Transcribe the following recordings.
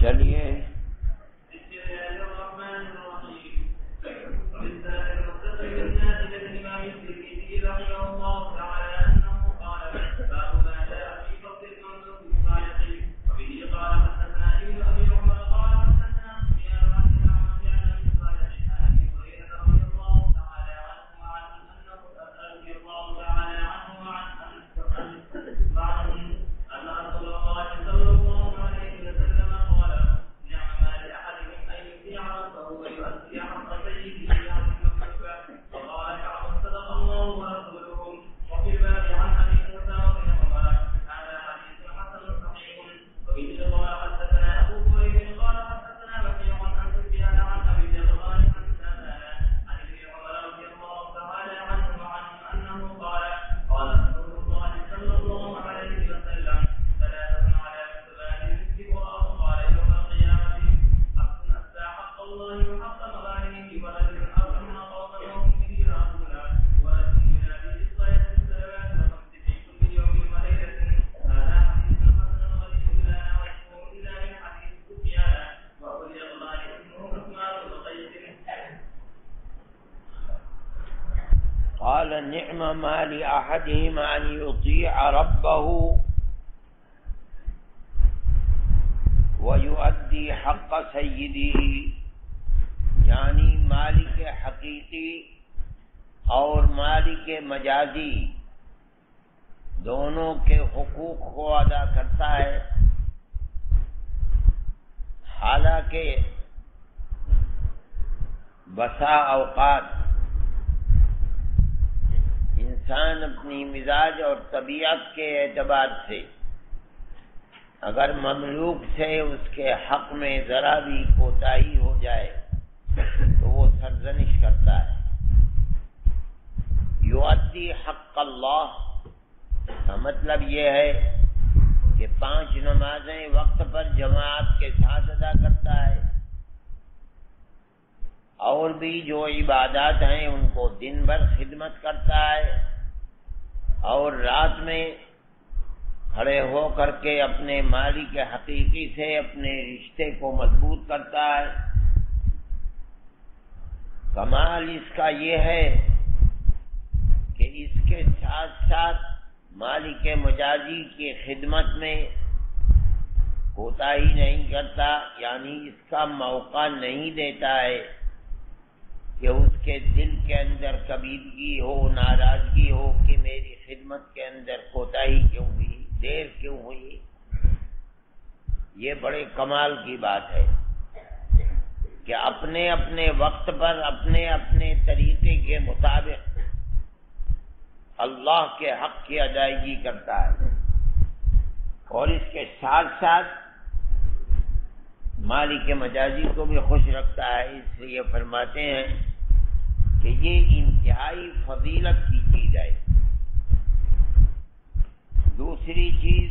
چلیے قال نعم ما لأحدهم أن يطيع ربه ويؤدي حق سيده، یعنی مالک حقیقی اور مالک مجازی دونوں کے حقوق کو ادا کرتا ہے، حالانکہ بسا اوقات انسان اپنی مزاج اور طبیعت کے اعتبار سے اگر مملوک سے اس کے حق میں ذرا بھی کوتاہی ہو جائے تو وہ سرزنش کرتا ہے۔ یؤدی حق اللہ کا مطلب یہ ہے کہ 5 نمازیں وقت پر جماعت کے ساتھ ادا کرتا ہے، اور بھی جو عبادات ہیں ان کو دن بھر خدمت کرتا ہے، اور رات میں کھڑے ہو کر کے اپنے مالک حقیقی سے اپنے رشتے کو مضبوط کرتا ہے۔ کمال اس کا یہ ہے کہ اس کے ساتھ ساتھ مالک مجازی کی خدمت میں کوتاہی نہیں کرتا، یعنی اس کا موقع نہیں دیتا ہے کہ اس کے دل کے اندر کبیدگی ہو، ناراضگی ہو کہ میری خدمت کے اندر کوتاہی کیوں ہوئی، دیر کیوں ہوئی۔ یہ بڑے کمال کی بات ہے کہ اپنے اپنے وقت پر اپنے اپنے طریقے کے مطابق اللہ کے حق کی ادائیگی کرتا ہے، اور اس کے ساتھ ساتھ مالک مجازی کو بھی خوش رکھتا ہے۔ اس لیے فرماتے ہیں کہ یہ انتہائی فضیلت کی چیز ہے۔ دوسری چیز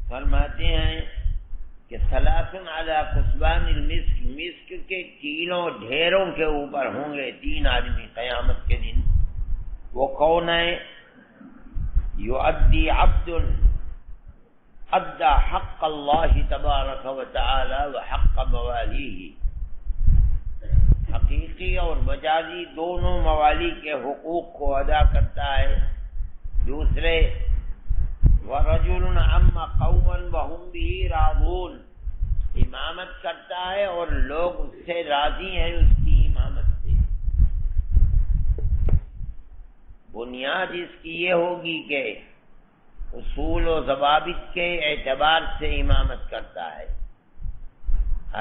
فرماتے ہیں کہ ثلاثن علی کسبان المسک، مسک کے تینوں ڈھیروں کے اوپر ہوں گے 3 آدمی قیامت کے دن۔ وہ کون ہے؟ یؤدی عبد ادى حق اللہ تبارک و تعالی و حق موالیہ، حقیقی اور مجازی دونوں موالی کے حقوق کو ادا کرتا ہے۔ دوسرے وَرَجُلٌ عَمَّ قَوْمًا وَهُمْ بِهِ رَاضُونَ، امامت کرتا ہے اور لوگ اس سے راضی ہیں، اس کی امامت سے۔ بنیاد اس کی یہ ہوگی کہ اصول و ضوابط کے اعتبار سے امامت کرتا ہے،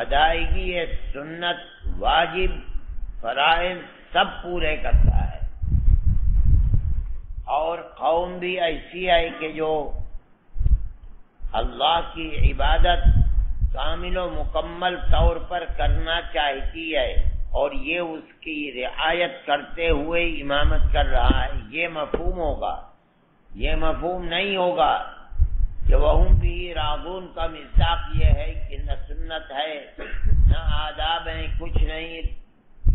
ادائیگی سنت، واجب، فرائض سب پورے کرتا ہے، اور قوم بھی ایسی ہے کہ جو اللہ کی عبادت کامل و مکمل طور پر کرنا چاہتی ہے، اور یہ اس کی رعایت کرتے ہوئے امامت کر رہا ہے۔ یہ مفہوم ہوگا، یہ مفہوم نہیں ہوگا کہ وَهُمْ بِهِ رَاضُونَ کا مصداق یہ ہے کہ نہ سنت ہے نہ آداب ہیں، کچھ نہیں،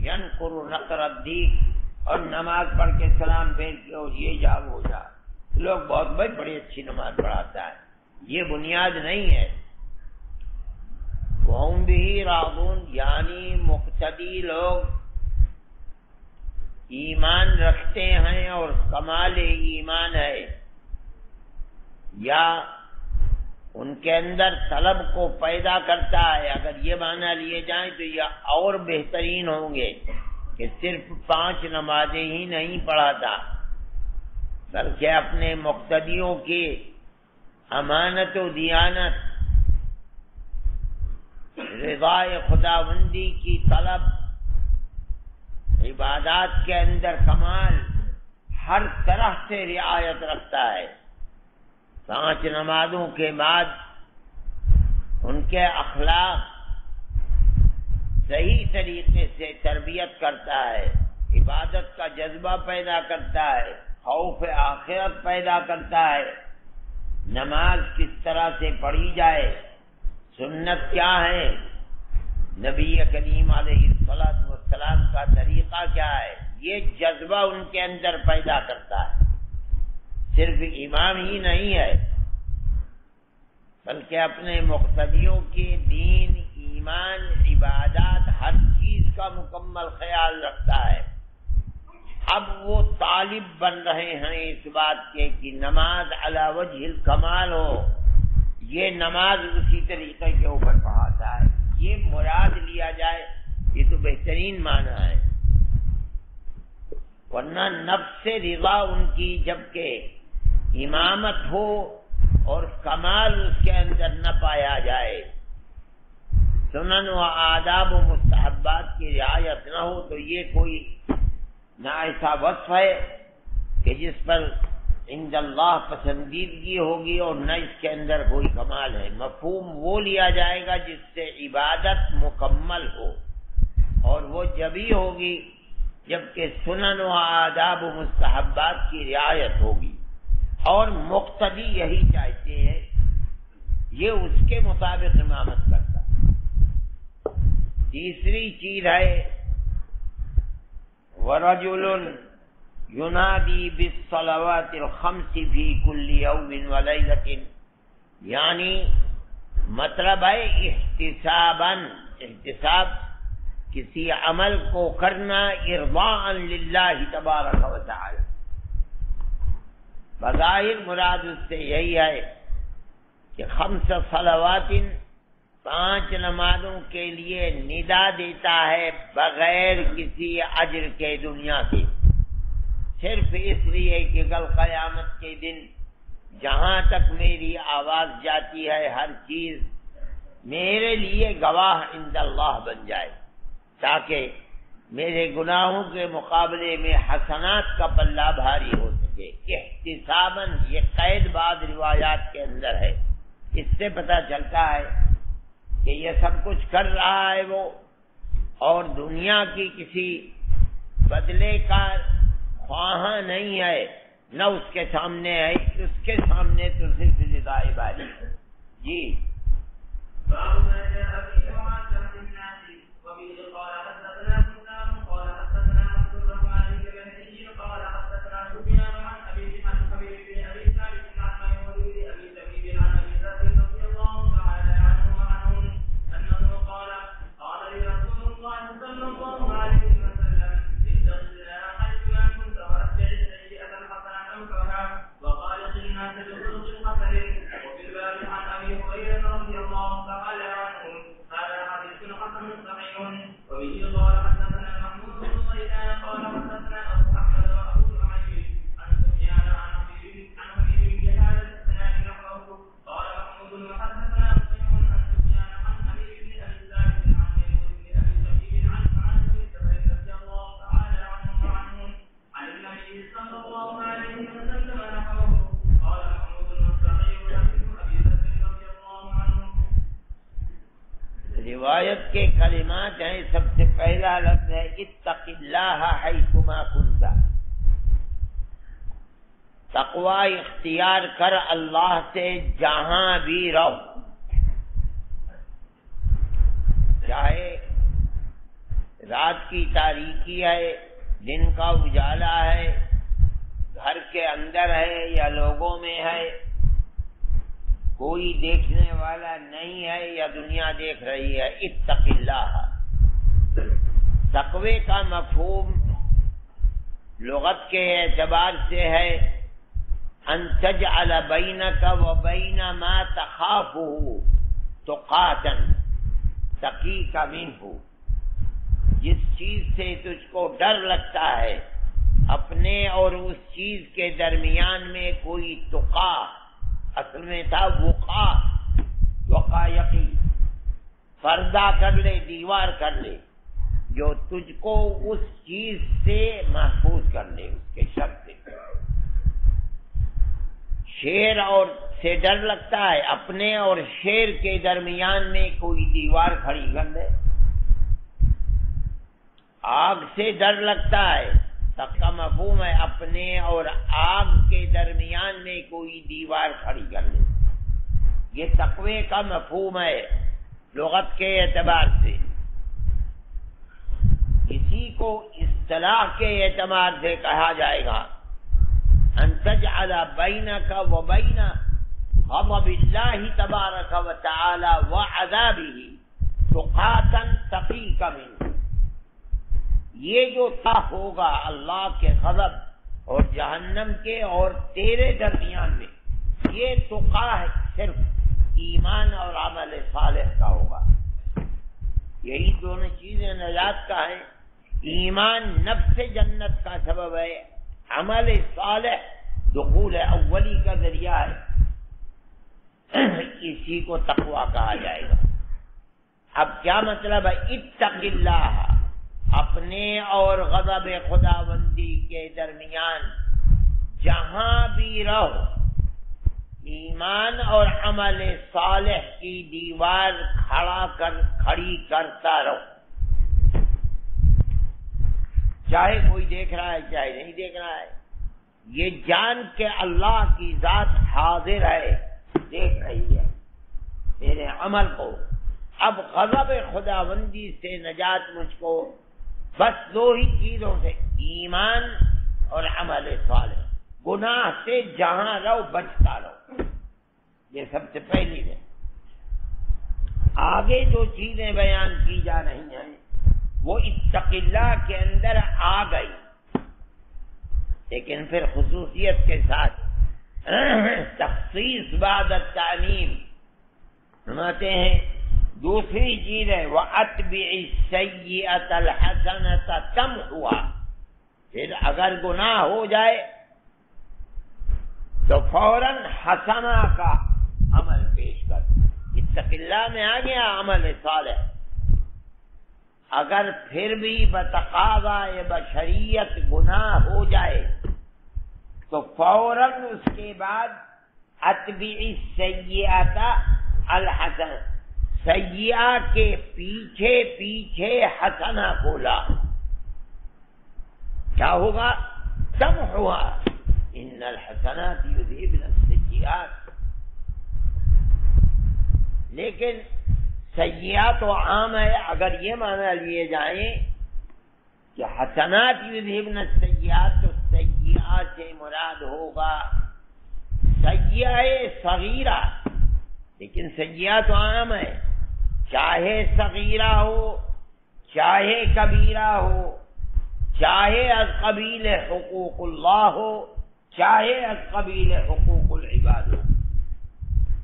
يَنْقُرُ نَقْرَ الدِّينِ، اور نماز پڑھ کے سلام پھیر کے اور یہ جاگ ہو جا، لوگ بہت بڑی اچھی نماز پڑھاتا ہے، یہ بنیاد نہیں ہے۔ وَهُمْ بِهِ راضون، یعنی مقتدی لوگ ایمان رکھتے ہیں اور کمال ایمان ہے، یا ان کے اندر طلب کو پیدا کرتا ہے، اگر یہ معنی لیے جائیں تو یہ اور بہترین ہوں گے کہ صرف 5 نمازیں ہی نہیں پڑھاتا بلکہ اپنے مقتدیوں کی امانت و دیانت، رضائے خداوندی کی طلب، عبادات کے اندر کمال، ہر طرح سے رعایت رکھتا ہے۔ 5 نمازوں کے بعد ان کے اخلاق صحیح طریقے سے تربیت کرتا ہے، عبادت کا جذبہ پیدا کرتا ہے، خوف آخرت پیدا کرتا ہے، نماز کس طرح سے پڑھی جائے، سنت کیا ہے، نبی کریم علیہ السلام کا طریقہ کیا ہے، یہ جذبہ ان کے اندر پیدا کرتا ہے۔ صرف امام ہی نہیں ہے بلکہ اپنے مقتدیوں کے دین، ایمان، عبادات، ہر چیز کا مکمل خیال رکھتا ہے۔ اب وہ طالب بن رہے ہیں اس بات کے کہ نماز علی وجہ الکمال ہو، یہ نماز اسی طریقے کے اوپر پڑھاتا ہے، یہ مراد لیا جائے یہ تو بہترین معنی ہے، ورنہ نفس سے رضا ان کی جبکہ امامت ہو اور کمال اس کے اندر نہ پایا جائے، سنن و آداب و مستحبات کی رعایت نہ ہو تو یہ کوئی نہ ایسا وصف ہے کہ جس پر عند اللہ پسندیدگی ہوگی اور نہ اس کے اندر کوئی کمال ہے۔ مفہوم وہ لیا جائے گا جس سے عبادت مکمل ہو، اور وہ جبھی ہوگی جبکہ سنن و آداب و مستحبات کی رعایت ہوگی، اور مقتدی یہی چاہتے ہیں، یہ اس کے مطابق امامت کرتا ہے۔ تیسری چیز ہے وَرَجُلٌ يُنَادِي بِالصَّلَوَاتِ الْخَمْسِ فِي كُلِّ يَوْمٍ وَلَيْلَةٍ، یعنی مطلب ہے احتساب کسی عمل کو کرنا ارضاء للہ تبارک و تعالی، بظاہر مراد اس سے یہی ہے کہ 5 صلوات 5 نمازوں کے لیے ندا دیتا ہے بغیر کسی اجر کے دنیا کے، صرف اس لیے کہ کل قیامت کے دن جہاں تک میری آواز جاتی ہے ہر چیز میرے لیے گواہ عند اللہ بن جائے، تاکہ میرے گناہوں کے مقابلے میں حسنات کا پلہ بھاری ہو سکے۔ احتساباً، یہ قید بعض روایات کے اندر ہے، اس سے پتہ چلتا ہے کہ یہ سب کچھ کر رہا ہے وہ، اور دنیا کی کسی بدلے کا خواہاں نہیں ہے، نہ اس کے سامنے ہے، اس کے سامنے تو صرف رضا باری ہے۔ جی روایت کے کلمات ہیں، سب سے پہلا لفظ ہے اتق اللہ حیثما کنت، تقوی اختیار کر اللہ سے جہاں بھی رہو، چاہے رات کی تاریکی ہے، دن کا اجالا ہے، گھر کے اندر ہے یا لوگوں میں ہے، کوئی دیکھنے والا نہیں ہے یا دنیا دیکھ رہی ہے. اتق اللہ. تقوی کا مفہوم لغت کے اعتبار سے ہے ان تجعل بینک و بین ما تخافہ تقاتا تقیک منہ. جس چیز سے تجھ کو ڈر لگتا ہے اپنے اور اس چیز کے درمیان میں کوئی تقا، اصل میں تھا وقایقی، پردہ کر لے، دیوار کر لے جو تجھ کو اس چیز سے محفوظ کر لے، اس کے شر سے. شیر اور سے ڈر لگتا ہے، اپنے اور شیر کے درمیان میں کوئی دیوار کھڑی کر لے. آگ سے ڈر لگتا ہے، تق کا مفہوم ہے اپنے اور آگ کے درمیان میں کوئی دیوار کھڑی کر لے. یہ تقوی کا مفہوم ہے لغت کے اعتبار سے. اسی کو اصطلاح کے اعتبار سے کہا جائے گا ان تجعل بینک و بین غضب اللہ تبارک و تعالی و عذابہ تقاتا تقیک منہ. یہ جو طا ہوگا اللہ کے غضب اور جہنم کے اور تیرے درمیان میں، یہ تقا ہے صرف ایمان اور عمل صالح کا ہوگا. یہی دونوں چیزیں نجات کا ہیں. ایمان نفس جنت کا سبب ہے، عمل صالح دخول اولی کا ذریعہ ہے. اسی کو تقوی کہا جائے گا. اب کیا مطلب ہے؟ اتق اللہ، اپنے اور غضب خداوندی کے درمیان جہاں بھی رہو ایمان اور عمل صالح کی دیوار کھڑی کرتا رہو. چاہے کوئی دیکھ رہا ہے چاہے نہیں دیکھ رہا ہے، یہ جان کے اللہ کی ذات حاضر ہے، دیکھ رہی ہے میرے عمل کو. اب غضب خداوندی سے نجات مجھ کو بس دو ہی چیزوں سے، ایمان اور عمل صالح. گناہ سے جہاں رہو بچتا رہو، یہ سب سے پہلی ہے. آگے جو چیزیں بیان کی جا رہی ہیں وہ اتق اللہ کے اندر آ گئی، لیکن پھر خصوصیت کے ساتھ تخصیص بعد التعمیم. سناتے ہیں دوسری چیز ہے وَأَتْبِعِ السَّيِّئَةَ الْحَسَنَةَ تَمْحُهَا. پھر اگر گناہ ہو جائے تو فوراً حسنہ کا عمل پیش کر. اتق اللہ میں آ گیا عمل صالح. اگر پھر بھی بتقاضۂ بشریت گناہ ہو جائے تو فوراً اس کے بعد اتبع السیئۃ الحسنہ، سیئہ کے پیچھے پیچھے حسنہ کو لا. کیا ہوگا؟ تمحوها ان الحسنات یذہبن السیئات. لیکن سیئات تو عام ہے، اگر یہ معنی لیے جائیں کہ حسنات یذہبن السیئات تو سیئات سے مراد ہوگا سیئہ صغیرہ. لیکن سیئہ تو عام ہے، چاہے صغیرہ ہو چاہے کبیرہ ہو، چاہے از قبیل حقوق اللہ ہو چاہے از قبیل حقوق العباد ہو.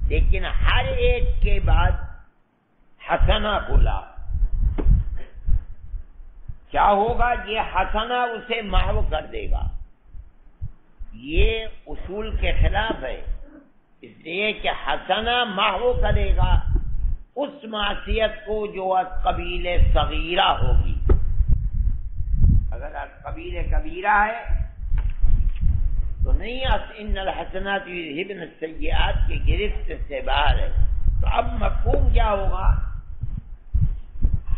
لیکن ہر ایک کے بعد حسنہ کو لا. کیا ہوگا؟ یہ حسنہ اسے محو کر دے گا. یہ اصول کے خلاف ہے، اس لیے کہ حسنہ محو کرے گا اس معصیت کو جو از قبیل صغیرہ ہوگی. اگر از قبیل کبیرہ ہے تو نہیں، ان الحسنات یذہبن السیئات کی گرفت سے باہر ہے. تو اب مفہوم کیا ہوگا؟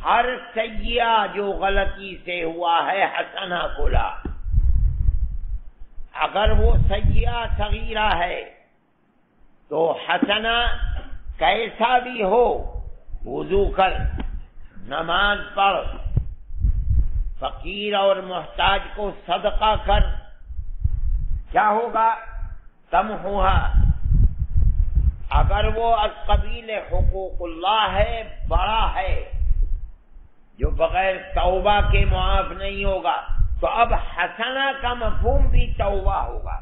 ہر سیئہ جو غلطی سے ہوا ہے حسنہ کو لا. اگر وہ سیئہ صغیرہ ہے تو حسنہ کیسا بھی ہو، وضو کر، نماز پڑھ، فقیر اور محتاج کو صدقہ کر. کیا ہوگا؟ تمحوها. اگر وہ از قبیل حقوق اللہ ہے، بڑا ہے، جو بغیر توبہ کے معاف نہیں ہوگا، تو اب حسنہ کا مفہوم بھی توبہ ہوگا۔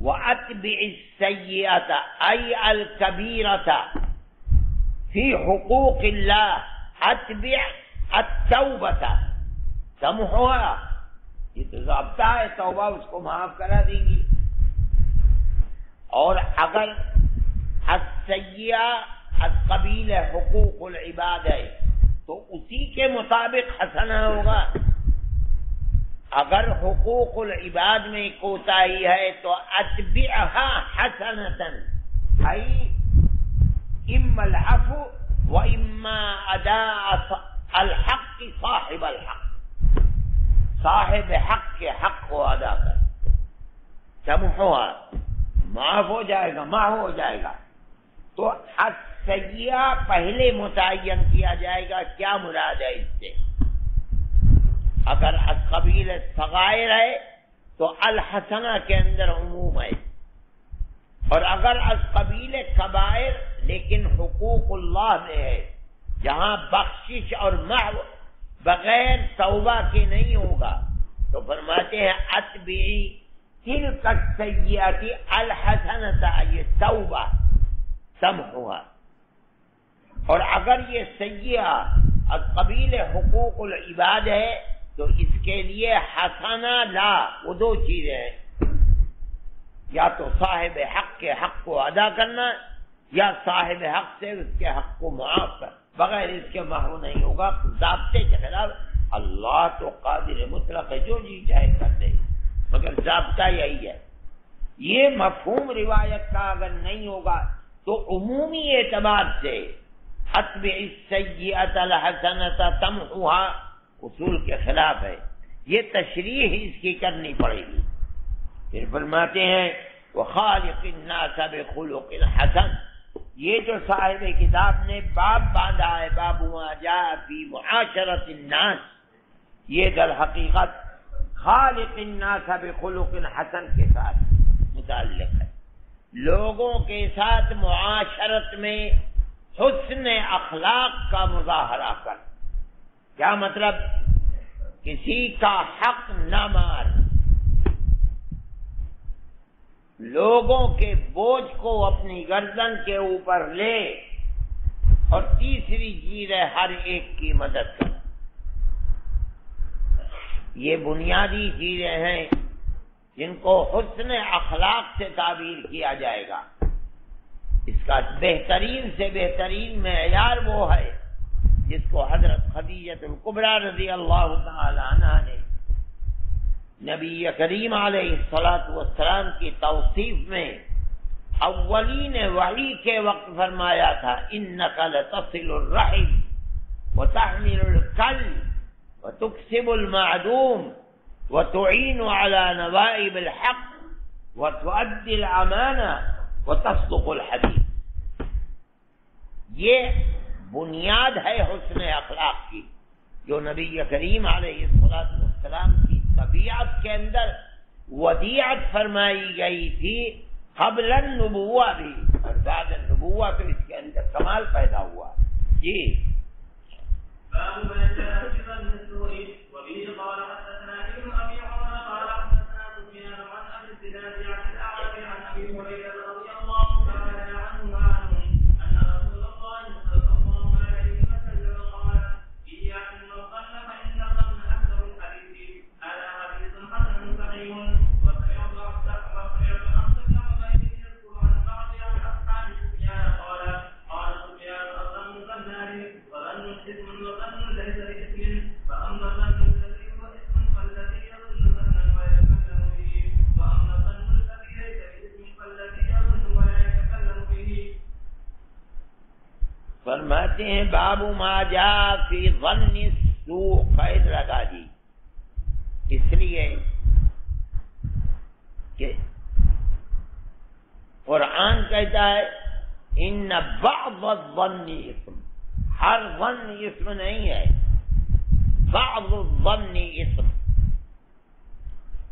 وَأَتْبِعِ السَّيِّئَةَ أَيْ الْكَبِيرَةَ فِي حُقُوقِ اللَّهِ أَتْبِعْ التَّوْبَةَ تَمْحُوهَا، یہ تو ضابطہ ہے، توبہ اس کو معاف کرا دیں گی۔ اور اگر السیئہ از قبیل حقوق العباد ہے تو اسی کے مطابق حسنہ ہوگا۔ اگر حقوق العباد میں کوتاہی ہے تو اتبعہا حسنۃ، ای اما العفو و اما اداء الحق صاحب الحق، صاحب حق کے حق کو ادا کر، تمحوہا، معاف ہو جائے گا، معاف ہو جائے گا۔ تو السیئہ پہلے متعین کیا جائے گا، کیا مراد ہے اس سے؟ اگر از قبیل صغائر ہے تو الحسنہ کے اندر عموم ہے، اور اگر از قبیل کبائر لیکن حقوق اللہ میں ہے، جہاں بخشش اور محو بغیر توبہ کے نہیں ہوگا، تو فرماتے ہیں اتبعی تلک السیئۃ الحسنۃ، یہ توبہ تمحوہا۔ اور اگر یہ سیئہ از قبیل حقوق العباد ہے تو اس کے لیے حسنہ لا، وہ دو چیزیں ہیں، یا تو صاحب حق کے حق کو ادا کرنا، یا صاحب حق سے اس کے حق کو معاف کر، بغیر اس کے محو نہیں ہوگا۔ ضابطے کے خلاف اللہ تو قادر مطلق ہے، جو جی چاہے کر دے، مگر ضابطہ یہی ہے۔ یہ مفہوم روایت کا اگر نہیں ہوگا تو عمومی اعتبار سے اتبع السیئۃ الحسنۃ تمحوہا اصول کے خلاف ہے، یہ تشریح اس کی کرنی پڑے گی۔ پھر فرماتے ہیں وخالق الناس بخلق حسن، یہ جو صاحب کتاب نے باب باندھا ہے، باب ما جاء فی معاشرۃ الناس، یہ در حقیقت خالق الناس بخلق حسن کے ساتھ متعلق ہے۔ لوگوں کے ساتھ معاشرت میں حسن اخلاق کا مظاہرہ کر، کیا مطلب؟ کسی کا حق نہ مار، لوگوں کے بوجھ کو اپنی گردن کے اوپر لے، اور تیسری چیز ہے ہر ایک کی مدد کر۔ یہ بنیادی چیزیں ہیں جن کو حسن اخلاق سے تعبیر کیا جائے گا۔ اس کا بہترین سے بہترین معیار وہ ہے جس کو حضرت خدیجہ الکبریٰ رضی اللہ تعالی عنہا نے نبی کریم علیہ الصلاۃ والسلام کی توصیف میں اولین وحی کے وقت فرمایا تھا، انک لتصل الرحم وتحمل الکل وتکسب المعدوم وتعین علی نوائب الحق وتؤدی الامانہ وتصدق الحدیث۔ یہ بنیاد ہے حسن اخلاق کی، جو نبی کریم علیہ الصلاۃ والسلام کی طبیعت کے اندر ودیعت فرمائی گئی تھی، قبل النبوہ بھی اور بعد النبوہ تو اس کے اندر کمال پیدا ہوا۔ جی فرماتے ہیں باب ما جاء فی ظن السوء، قید لگا دی، اس لیے کہ قرآن کہتا ہے ان بعض الظن اسم، ہر ظن اسم نہیں ہے، بعض الظن اسم۔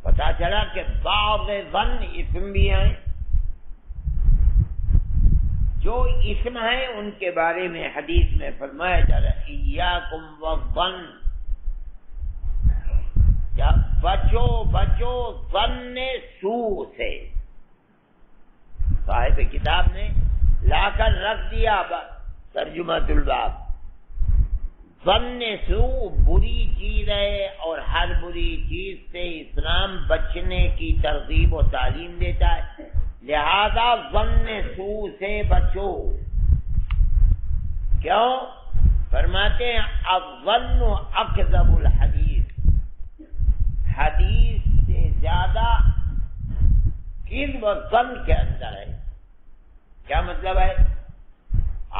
پتا چلا کہ بعض ظن اسم بھی ہیں جو اسم ہیں ان کے بارے میں حدیث میں فرمایا جا رہا ہے ایاکم والظن، بچو بچو ظن سوء سے. صاحب کتاب نے لا کر رکھ دیا ترجمۃ الباب. ظن سوء بری چیز ہے، اور ہر بری چیز سے اسلام بچنے کی ترغیب و تعلیم دیتا ہے. لہذا ظن سوء سے بچو. کیوں؟ فرماتے ہیں الظن اکذب الحدیث، حدیث سے زیادہ کذب ظن کے اندر ہے. کیا مطلب ہے؟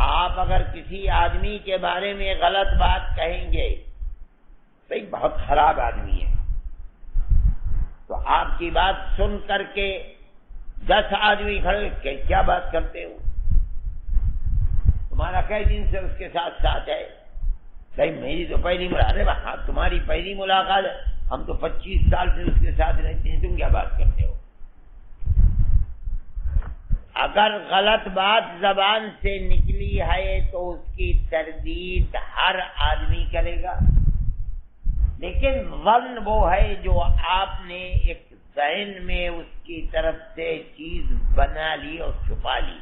آپ اگر کسی آدمی کے بارے میں غلط بات کہیں گے، بھئی بہت خراب آدمی ہے، تو آپ کی بات سن کر کے 10 آدمی کھڑے کہ کیا بات کرتے ہو، تمہارا کئی دن سے اس کے ساتھ ساتھ ہے. بھائی میری تو پہلی ملاقات، ہاں تمہاری پہلی ملاقات ہے، ہم تو 25 سال سے اس کے ساتھ رہتے ہیں، تم کیا بات کرتے ہو. اگر غلط بات زبان سے نکلی ہے تو اس کی تردید ہر آدمی کرے گا، لیکن ظن وہ ہے جو آپ نے ایک ذہن میں اس کی طرف سے چیز بنا لی اور چھپا لی.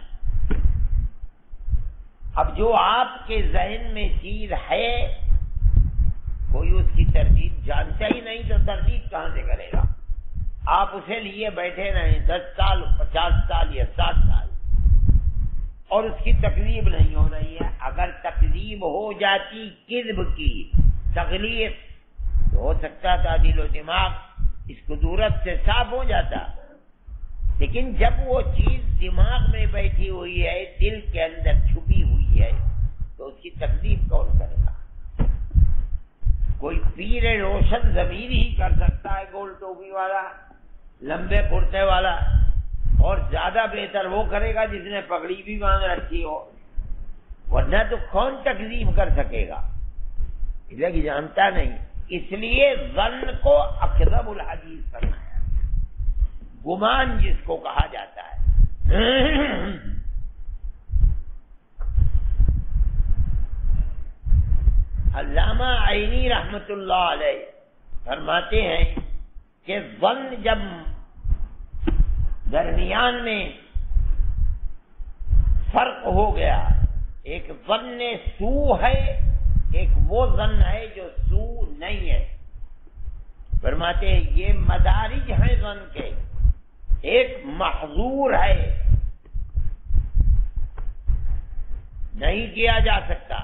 اب جو آپ کے ذہن میں چیز ہے کوئی اس کی تردید جانتا ہی نہیں، تو تردید کہاں سے کرے گا؟ آپ اسے لیے بیٹھے رہیں 10 سال 50 سال یا 60 سال اور اس کی تکذیب نہیں ہو رہی ہے. اگر تکذیب ہو جاتی کذب کی تغلیظ تو ہو سکتا تھا دل و دماغ اس قدورت سے صاف ہو جاتا، لیکن جب وہ چیز دماغ میں بیٹھی ہوئی ہے، دل کے اندر چھپی ہوئی ہے، تو اس کی تکذیب کون کرے گا؟ کوئی پیر روشن ضمیر ہی کر سکتا ہے، گول ٹوپی والا، لمبے کرتے والا، اور زیادہ بہتر وہ کرے گا جس نے پگڑی بھی باندھ رکھی ہو، ورنہ تو کون تکذیب کر سکے گا؟ اس لیے جانتا نہیں. اس لیے ظن کو اکذب الحدیث فرمایا، گمان جس کو کہا جاتا ہے. علامہ عینی رحمت اللہ علیہ فرماتے ہیں کہ ظن جب درمیان میں فرق ہو گیا، ایک ظن سوء ہے، ایک وہ ظن ہے جو سوء نہیں ہے. فرماتے ہیں یہ مدارج ہیں ظن کے. ایک محظور ہے، نہیں کیا جا سکتا.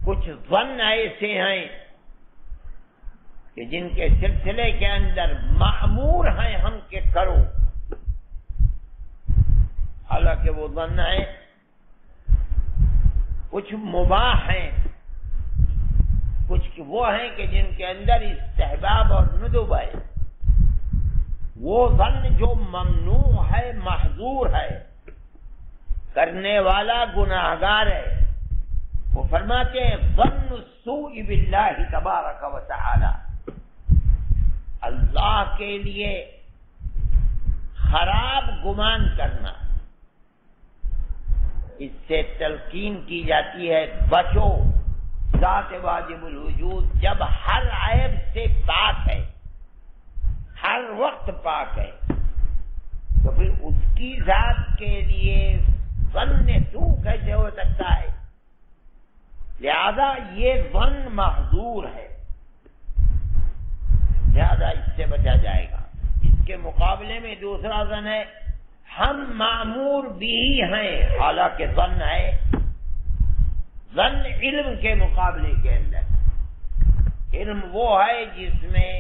کچھ ظن ایسے ہیں کہ جن کے سلسلے کے اندر مأمور ہیں ہم کہ کرو، حالانکہ وہ ظن ہے. کچھ مباح ہیں، کچھ وہ ہیں کہ جن کے اندر استحباب اور ندب ہے. وہ ظن جو ممنوع ہے، محظور ہے، کرنے والا گناہگار ہے. وہ فرماتے ہیں ظن السوء باللہ تبارک و تعالی، اللہ کے لیے خراب گمان کرنا. اس سے تلقین کی جاتی ہے بچو ذات واجب الوجود، جب ہر عیب سے پاک ہے، ہر وقت پاک ہے، تو پھر اس کی ذات کے لیے ظن سوء کیسے ہو سکتا ہے؟ لہذا یہ ظن محظور ہے، لہذا اس سے بچا جائے گا. اس کے مقابلے میں دوسرا ظن ہے ہم مأمور بھی ہیں، حالانکہ ظن ہے. ظن علم کے مقابلے کے اندر، علم وہ ہے جس میں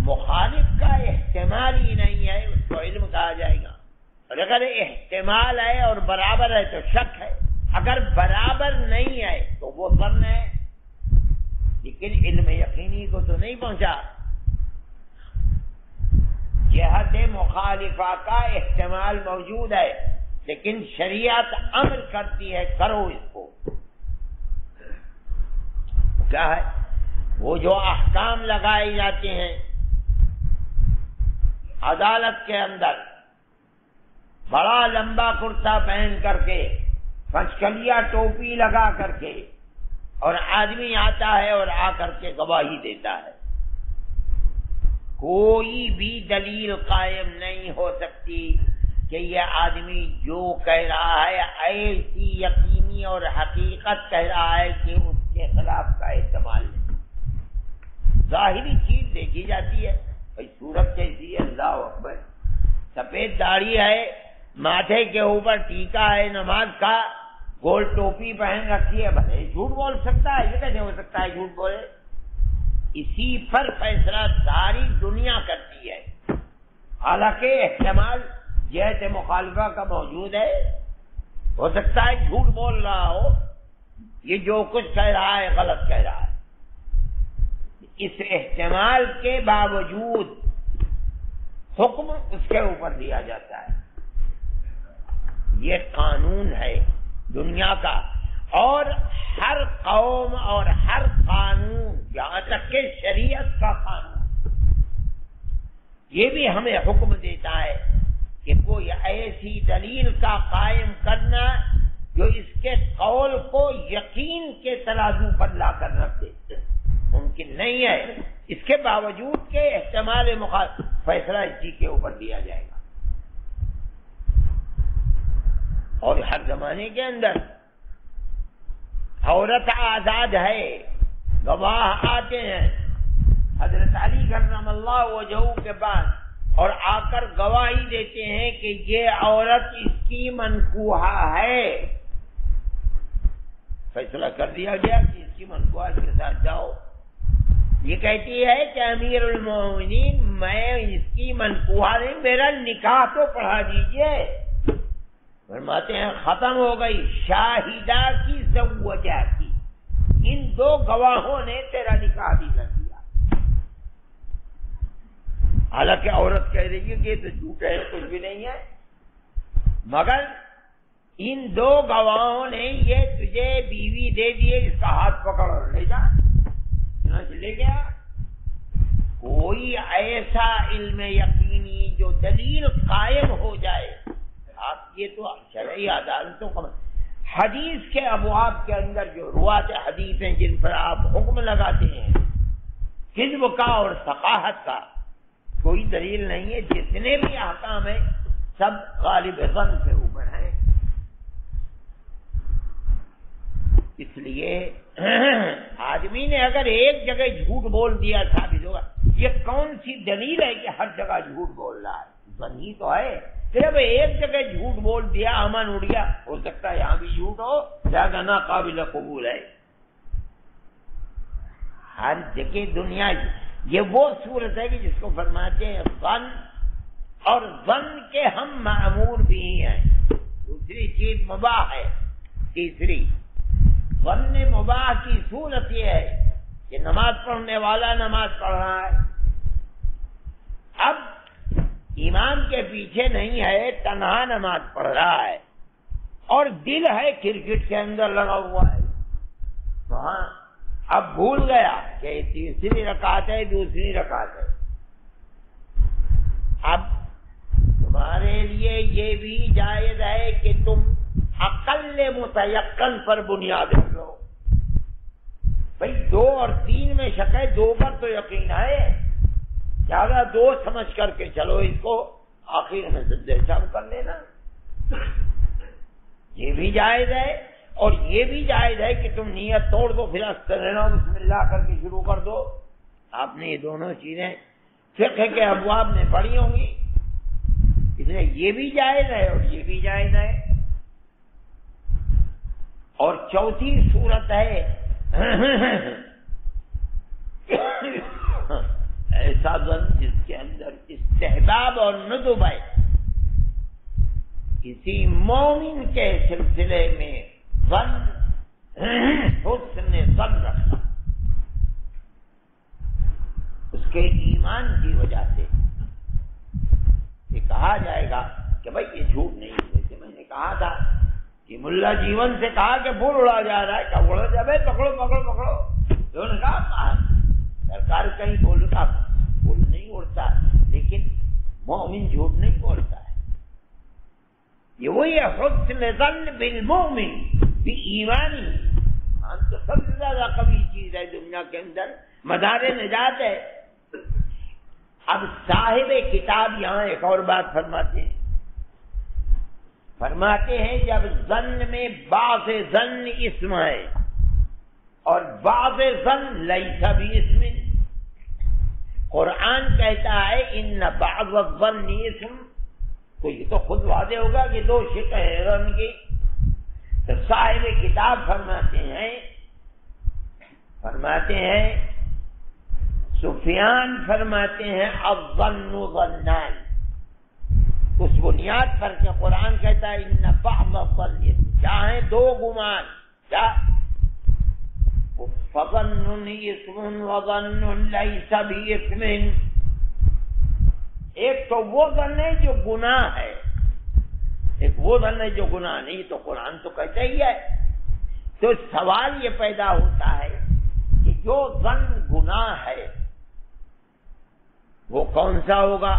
مخالف کا احتمال ہی نہیں ہے، اس کو علم کہا جائے گا. اور اگر احتمال ہے اور برابر ہے تو شک ہے، اگر برابر نہیں ہے تو وہ ظن ہے، لیکن علم یقینی کو تو نہیں پہنچا. جہت مخالفہ کا احتمال موجود ہے، لیکن شریعت امر کرتی ہے کرو اس کو. کیا ہے وہ جو احکام لگائے جاتے ہیں عدالت کے اندر، بڑا لمبا کرتا پہن کر کے، پچکلیا ٹوپی لگا کر کے، اور آدمی آتا ہے اور آ کر کے گواہی دیتا ہے، کوئی بھی دلیل قائم نہیں ہو سکتی کہ یہ آدمی جو کہہ رہا ہے ایسی یقینی اور حقیقت کہہ رہا ہے کہ اس کے خلاف کا احتمال نہیں۔ ظاہری چیز دیکھی جاتی ہے، بھائی صورت کیسی ہے، اللہ اکبر، سفید داڑھی ہے، ماتھے کے اوپر ٹیکا ہے نماز کا، گول ٹوپی پہن رکھی ہے، بھلے جھوٹ بول سکتا ہے، یہ کیسے ہو سکتا ہے جھوٹ بولے؟ اسی پر فیصلہ ساری دنیا کرتی ہے، حالانکہ احتمال جہت مخالفہ کا موجود ہے، ہو سکتا ہے جھوٹ بول رہا ہو، یہ جو کچھ کہہ رہا ہے غلط کہہ رہا ہے، اس احتمال کے باوجود حکم اس کے اوپر دیا جاتا ہے۔ یہ قانون ہے دنیا کا، اور ہر قوم اور ہر قانون، یہاں تک کہ شریعت کا قانون، یہ بھی ہمیں حکم دیتا ہے کہ کوئی ایسی دلیل کا قائم کرنا جو اس کے قول کو یقین کے ترازو پر لا کر رکھ دے، ممکن نہیں ہے، اس کے باوجود کہ احتمال مخالف فیصلہ اسی کے اوپر دیا جائے گا۔ اور ہر زمانے کے اندر عورت آزاد ہے، گواہ آتے ہیں، حضرت علی کرم اللہ وجہہ کے پاس، اور آ کر گواہی دیتے ہیں کہ یہ عورت اس کی منکوحہ ہے، فیصلہ کر دیا گیا کہ اس کی منکوحہ کے ساتھ جاؤ۔ یہ کہتی ہے کہ امیر المومنین میں اس کی منکوحہ نہیں، میرا نکاح تو پڑھا دیجئے۔ فرماتے ہیں ختم ہو گئی، شاہدہ کی زوجہ کی، ان دو گواہوں نے تیرا نکاح بھی کر دیا۔ حالانکہ عورت کہہ رہی ہے کہ یہ تو جھوٹ ہے، کچھ بھی نہیں ہے، مگر ان دو گواہوں نے یہ تجھے بیوی دے دیے، اس کا ہاتھ پکڑ اور لے جا، لے گیا۔ کوئی ایسا علم یقینی جو دلیل قائم ہو جائے، آپ یہ تو شرعی عدالتوں کا، حدیث کے ابواب کے اندر جو روات حدیث ہیں جن پر آپ حکم لگاتے ہیں کذب کا اور ثقاحت کا، کوئی دلیل نہیں ہے، جتنے بھی احکام ہیں سب غالب ظن کے اوپر ہیں۔ اس لیے آدمی نے اگر ایک جگہ جھوٹ بول دیا ثابت ہوگا، یہ کون سی دلیل ہے کہ ہر جگہ جھوٹ بول رہا ہے؟ ظن ہی تو ہے، صرف ایک جگہ جھوٹ بول دیا، امن اڑ گیا، ہو سکتا ہے یہاں بھی جھوٹ ہو، لہذا ناقابل قبول ہے۔ ہر جگہ دنیا، یہ وہ صورت ہے کہ جس کو فرماتے ہیں ظن، اور ظن کے ہم مأمور بھی ہیں۔ دوسری چیز مباح ہے، تیسری ظن مباح کی صورت یہ ہے کہ نماز پڑھنے والا نماز پڑھ رہا ہے، اب امام کے پیچھے نہیں ہے، تنہا نماز پڑھ رہا ہے، اور دل ہے کرکٹ کے اندر لگا ہوا ہے، تو ہاں اب بھول گیا کہ تیسری رکعت ہے، دوسری رکعت ہے، اب تمہارے لیے یہ بھی جائز ہے کہ تم اقل متیقن پر بنیاد رکھو، بھئی 2 اور 3 میں شک ہے، 2 پر تو یقین ہے، زیادہ 2 سمجھ کر کے چلو، اس کو آخر میں سجدہ سہو کر لینا، یہ بھی جائز ہے۔ اور یہ بھی جائز ہے کہ تم نیت توڑ دو، پھر استغفراللہ بسم اللہ کر کے شروع کر دو۔ آپ نے یہ دونوں چیزیں فقہ کے ابواب میں پڑھی ہوں گی، اس لیے یہ بھی جائز ہے اور یہ بھی جائز ہے۔ اور چوتھی صورت ہے ایسا ظن جس کے اندر استحباب اور ندب ہے، کسی مومن کے سلسلے میں ظن، حسن ظن رکھنا، اس کے ایمان کی وجہ سے یہ کہا جائے گا کہ بھائی یہ جھوٹ نہیں، جیسے میں نے کہا تھا کہ ملا جیون سے کہا کہ پھول اڑا جا رہا ہے، کیا اڑا جا بھائی، پکڑو پکڑو پکڑو، انہوں نے کہا سرکار کہیں بولتا، پھول نہیں اڑتا، لیکن مومن جھوٹ نہیں بولتا ہے، یہ وہی ہے حسن ظن بالمؤمن بایمانی. ایمان تو سب سے زیادہ قوی چیز ہے دنیا کے اندر، مدار نجات ہے. اب صاحب کتاب یہاں ایک اور بات فرماتے ہیں جب ظن میں بعض ظن اسم ہے اور بعض ظن لیس بھی اسم. قرآن کہتا ہے ان بعض الظن اسم، تو یہ تو خود واضح ہوگا کہ دو شق ہے ظن کی. تو صاحب کتاب فرماتے ہیں سفیان فرماتے ہیں الظن ظنان، اس بنیاد پر کہ قرآن کہتا ہے ان بعض الظن اسم، کیا ہیں دو گمان، کیا فظن اسم وظن لیس باسم. ایک تو وہ ظن ہے جو گناہ ہے، ایک وہ ظن ہے جو گناہ نہیں. تو قرآن تو کہتا ہی ہے. تو سوال یہ پیدا ہوتا ہے کہ جو ظن گناہ ہے وہ کون سا ہوگا،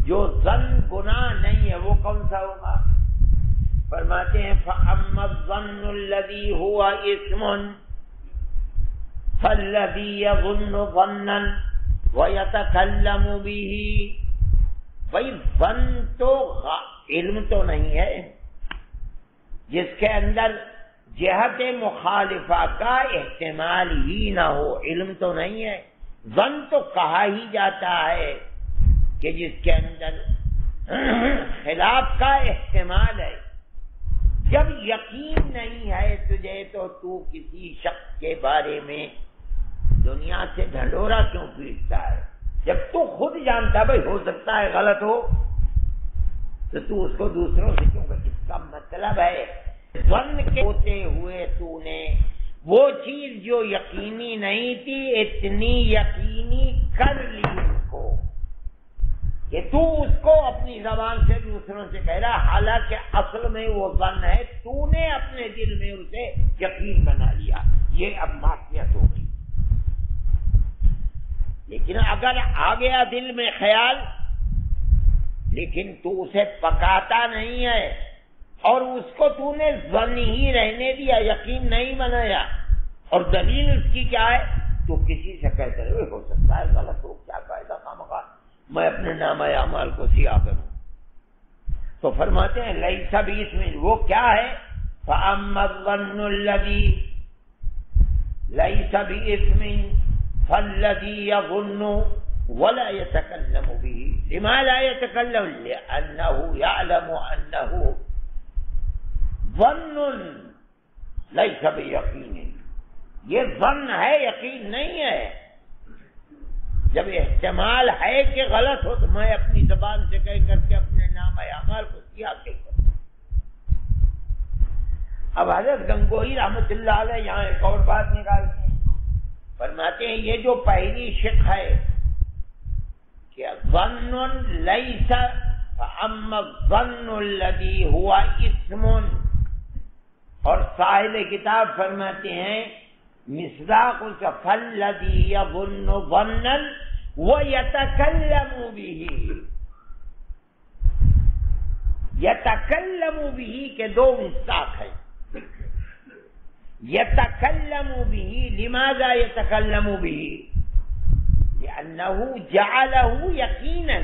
جو ظن گناہ نہیں ہے وہ کون سا ہوگا. فرماتے ہیں فَأَمَّا الظَّنُّ الَّذِي هُوَ اسْمٌ فَالَّذِي يَظُنُّ ظَنًّا وَيَتَكَلَّمُ بِهِ. بھئی ظن تو علم تو نہیں ہے جس کے اندر جہت مخالفہ کا احتمال ہی نہ ہو، علم تو نہیں ہے. ظن تو کہا ہی جاتا ہے کہ جس کے اندر خلاف کا احتمال ہے. جب یقین نہیں ہے تجھے تو کسی شخص کے بارے میں دنیا سے ڈھنڈورا کیوں پیٹتا ہے؟ جب تو خود جانتا بھائی ہو سکتا ہے غلط ہو تو اس کو دوسروں سے کیوں کہ اس کا مطلب ہے ظن کے ہوتے ہوئے تو نے وہ چیز جو یقینی نہیں تھی اتنی یقینی کر لی اس کو کہ تو اس کو اپنی زبان سے دوسروں سے کہہ رہا، حالانکہ اصل میں وہ ظن ہے، تو نے اپنے دل میں اسے یقین بنا لیا. یہ اب معصیت ہو گئی. لیکن اگر آ گیا دل میں خیال لیکن تو اسے پکاتا نہیں ہے اور اس کو تو نے ظن ہی رہنے دیا، یقین نہیں بنایا، اور دلیل اس کی کیا ہے؟ تو کسی سے کہتے رہے ہو سکتا ہے غلط ہو، کیا فائدہ خامخواہ میں اپنے نامہ اعمال کو سیاہ کروں. تو فرماتے ہیں لیس باسم، وہ کیا ہے؟ فَأَمَّا الظَّنُّ الَّذِي لَيْسَ بِاسْمٍ فَالَّذِي يَظُنُّ وَلَا يَتَكَلَّمُ بِهِ. لِمَا لَا يَتَكَلَّمُ؟ لِأَنَّهُ يَعْلَمُ أَنَّهُ ظَنٌّ لَيْسَ بِيَقِينٍ. یہ ظن ہے، یقین نہیں ہے. جب احتمال ہے کہ غلط ہو تو میں اپنی زبان سے کہہ کر کے اپنے نام اعمال کو سیاہ کیوں کروں؟ اب حضرت گنگوہی رحمۃ اللہ علیہ یہاں ایک اور بات نکالتے ہیں. فرماتے ہیں یہ جو پہلی شق ہے کہ ظن لیس فاما الظن الذی ہوا اسم، اور صاحب کتاب فرماتے ہیں مصداق فالذی یظن ظنا ویتکلم به. یتکلم به کے دو مصداق ہیں. یتکلم به، لماذا یتکلم به؟ لأنه جعله یقینا.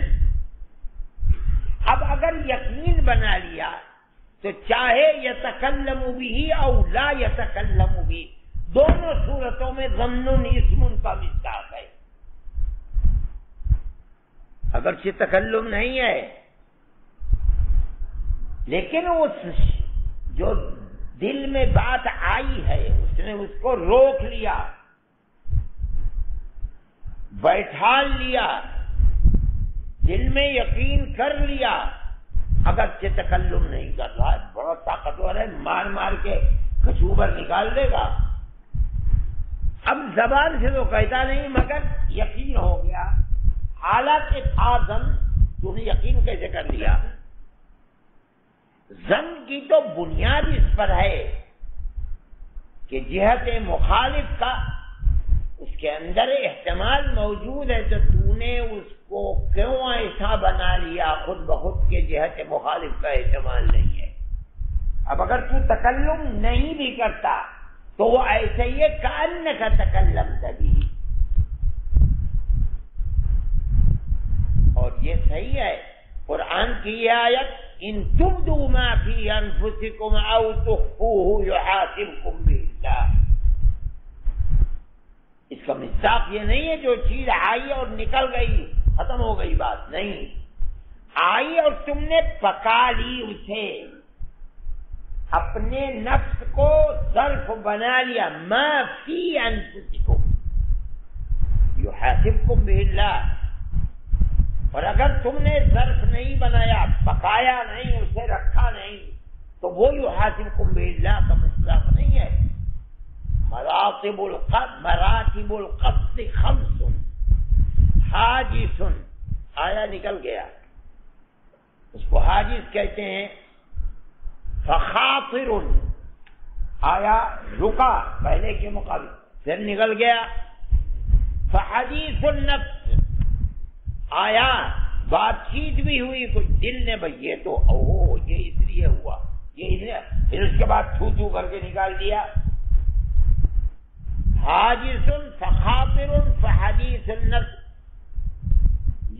اب اگر یقین بنا لیا تو چاہے یتکلم به او لا یتکلم به، دونوں صورتوں میں ظن اسم کا مصداق ہے. اگرچہ تکلم نہیں ہے لیکن اس جو دل میں بات آئی ہے اس نے اس کو روک لیا، بیٹھا لیا، دل میں یقین کر لیا. اگرچہ تکلم نہیں کر رہا ہے، بڑا طاقتور ہے، مار مار کے کچوبر نکال دے گا. اب زبان سے تو کہتا نہیں مگر یقین ہو گیا. حالانکہ تھا ظن، تو نے یقین کیسے کر لیا؟ ظن کی تو بنیاد اس پر ہے کہ جہت مخالف کا اس کے اندر احتمال موجود ہے، تو نے اس کو کیوں ایسا بنا لیا خود بخود کے جہت مخالف کا احتمال نہیں ہے. اب اگر تو تکلم نہیں بھی کرتا تو وہ ایسے ہی ہے کأنک تکلمت بھی، اور یہ صحیح ہے قرآن کی یہ آیت ان تبدوا ما فی انفسکم او تخفوہ یحاسبکم بہ اللہ، اس کا مصداق یہ نہیں ہے جو چیز آئی اور نکل گئی ختم ہو گئی بات، نہیں، آئی اور تم نے پکا لی اسے، اپنے نفس کو ظرف بنا لیا، ما فی انفسکم یحاسبکم بہ اللہ، اور اگر تم نے ظرف نہیں بنایا، پکایا نہیں، اسے رکھا نہیں، تو وہ یحاسبکم بہ اللہ کا مصداق نہیں ہے۔ مراتب القصد خمس حاجز، آیا نکل گیا، اس کو حاجز کہتے ہیں۔ فخاطر، آیا رکا پہلے کے مقابل، پھر نکل گیا۔ فحدیث النفس، آیا بات چیت بھی ہوئی کچھ دل نے، بھئی یہ تو یہ اس لیے ہوا، یہ اس لیے، پھر اس کے بعد تھو تھو کر کے نکال دیا۔ حاجز فخاطر فحدیث النفس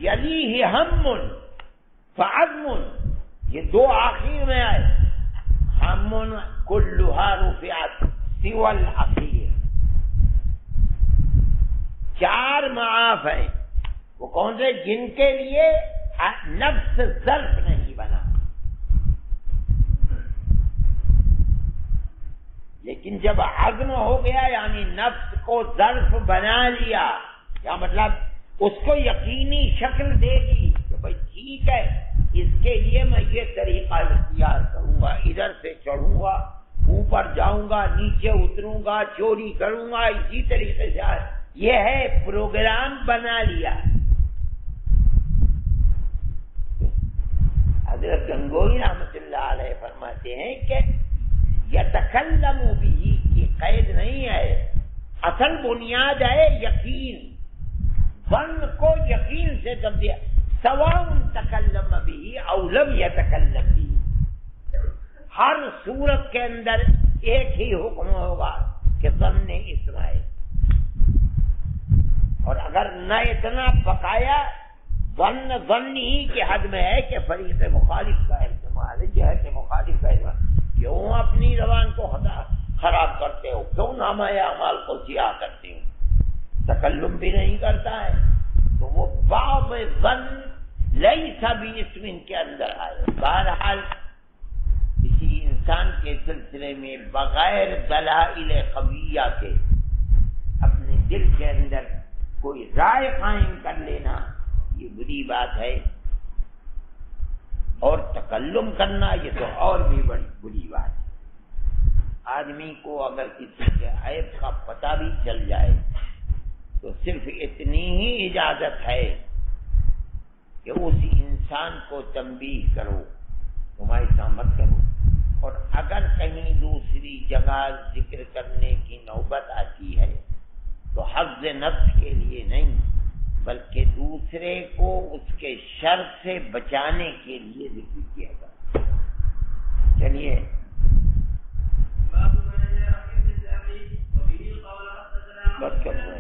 یلیہ ہم فعزم، یہ دو آخر میں آئے، ہم کلھا رفعت سوى الاخیر، چار معاف ہیں، وہ کون سے؟ جن کے لیے نفس ظرف نہیں بنا، لیکن جب عزم ہو گیا یعنی نفس کو ظرف بنا لیا، کیا مطلب؟ اس کو یقینی شکل دے دی کہ بھائی ٹھیک ہے، اس کے لیے میں یہ طریقہ اختیار کروں گا، ادھر سے چڑھوں گا، اوپر جاؤں گا، نیچے اتروں گا، چوری کروں گا، اسی طریقے سے یہ ہے پروگرام بنا لیا۔ حضرت گنگوئی رحمۃ اللہ علیہ فرماتے ہیں کہ یتکلم بھی کی قید نہیں ہے، اصل بنیاد ہے یقین، ظن کو یقین سے تبدیل، سواء تکلم بھی او لم یتکلم بھی، ہر صورت کے اندر ایک ہی حکم ہوگا کہ ظن نے اتنا ہے، اور اگر نہ اتنا پکایا، ظن ہی کی حد میں ہے کہ فریق مخالف کا احتمال ہے، جہت مخالف کا احتمال، کیوں اپنی زبان کو خراب کرتے ہو، کیوں نامہ اعمال کو سیاہ کرتے ہو، تکلم بھی نہیں کرتا ہے، تو وہ باب ظن لیس باسم کے اندر آئے۔ بہرحال کسی انسان کے سلسلے میں بغیر دلائل قویہ کے اپنے دل کے اندر کوئی رائے قائم کر لینا یہ بری بات ہے، اور تکلم کرنا یہ تو اور بھی بڑی بری بات ہے۔ آدمی کو اگر کسی کے عیب کا پتہ بھی چل جائے تو صرف اتنی ہی اجازت ہے کہ اس انسان کو تنبیہ کرو، تم ایسا مت کرو، اور اگر کہیں دوسری جگہ ذکر کرنے کی نوبت آتی ہے تو حظ نفس کے لیے نہیں بلکہ دوسرے کو اس کے شر سے بچانے کے لیے ذکر کیا جاتا۔ چلیے بس کرتے ہیں۔